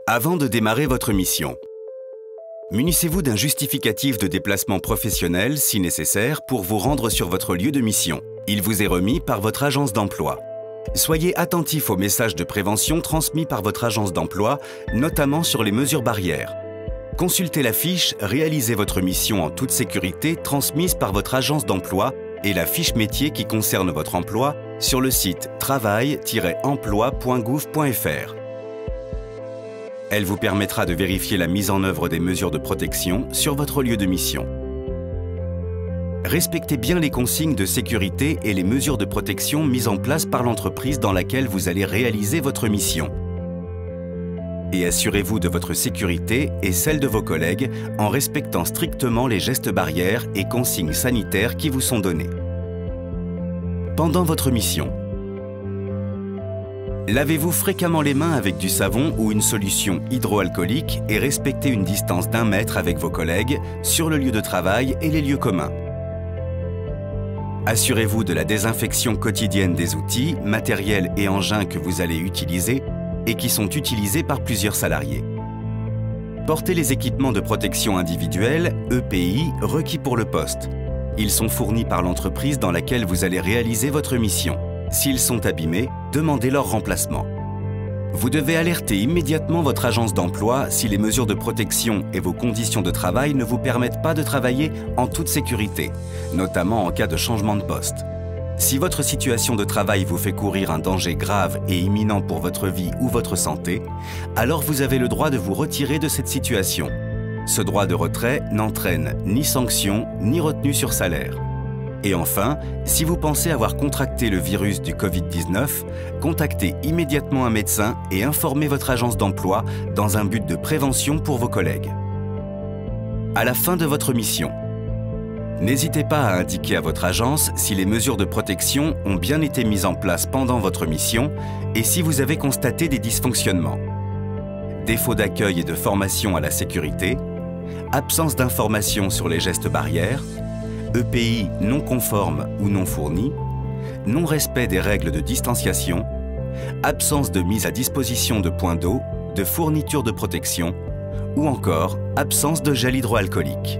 Avant de démarrer votre mission, munissez-vous d'un justificatif de déplacement professionnel, si nécessaire, pour vous rendre sur votre lieu de mission. Il vous est remis par votre agence d'emploi. Soyez attentif aux messages de prévention transmis par votre agence d'emploi, notamment sur les mesures barrières. Consultez la fiche « Réalisez votre mission en toute sécurité » transmise par votre agence d'emploi et la fiche métier qui concerne votre emploi sur le site travail-emploi.gouv.fr. Elle vous permettra de vérifier la mise en œuvre des mesures de protection sur votre lieu de mission. Respectez bien les consignes de sécurité et les mesures de protection mises en place par l'entreprise dans laquelle vous allez réaliser votre mission. Et assurez-vous de votre sécurité et celle de vos collègues en respectant strictement les gestes barrières et consignes sanitaires qui vous sont donnés. Pendant votre mission, lavez-vous fréquemment les mains avec du savon ou une solution hydroalcoolique et respectez une distance d'1 mètre avec vos collègues sur le lieu de travail et les lieux communs. Assurez-vous de la désinfection quotidienne des outils, matériels et engins que vous allez utiliser et qui sont utilisés par plusieurs salariés. Portez les équipements de protection individuelle, EPI, requis pour le poste. Ils sont fournis par l'entreprise dans laquelle vous allez réaliser votre mission. S'ils sont abîmés, demandez leur remplacement. Vous devez alerter immédiatement votre agence d'emploi si les mesures de protection et vos conditions de travail ne vous permettent pas de travailler en toute sécurité, notamment en cas de changement de poste. Si votre situation de travail vous fait courir un danger grave et imminent pour votre vie ou votre santé, alors vous avez le droit de vous retirer de cette situation. Ce droit de retrait n'entraîne ni sanction ni retenue sur salaire. Et enfin, si vous pensez avoir contracté le virus du Covid-19, contactez immédiatement un médecin et informez votre agence d'emploi dans un but de prévention pour vos collègues. À la fin de votre mission, n'hésitez pas à indiquer à votre agence si les mesures de protection ont bien été mises en place pendant votre mission et si vous avez constaté des dysfonctionnements. Défaut d'accueil et de formation à la sécurité, absence d'information sur les gestes barrières, EPI non conforme ou non fourni, non-respect des règles de distanciation, absence de mise à disposition de points d'eau, de fourniture de protection ou encore absence de gel hydroalcoolique.